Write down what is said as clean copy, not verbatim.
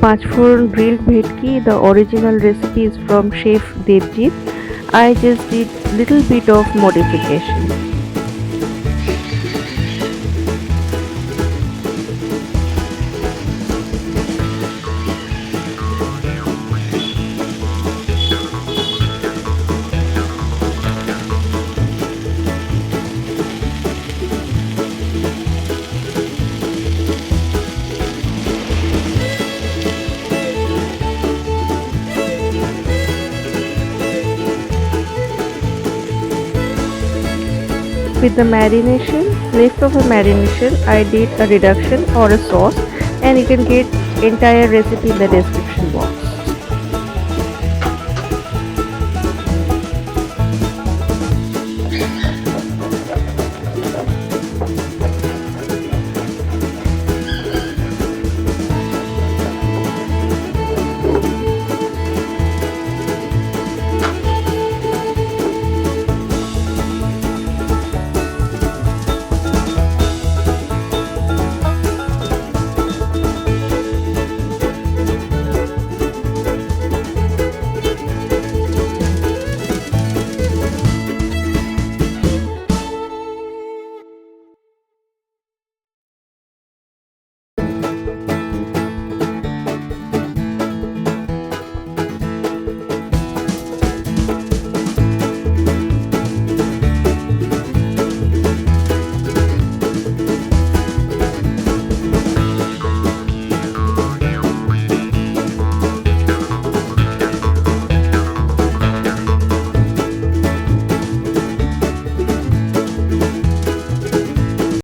Panch Foron grilled bhetki. The original recipe is from chef Debjeet. I just did little bit of modification. With the marination, leftover marination, I did a reduction or a sauce, and you can get entire recipe in the description box.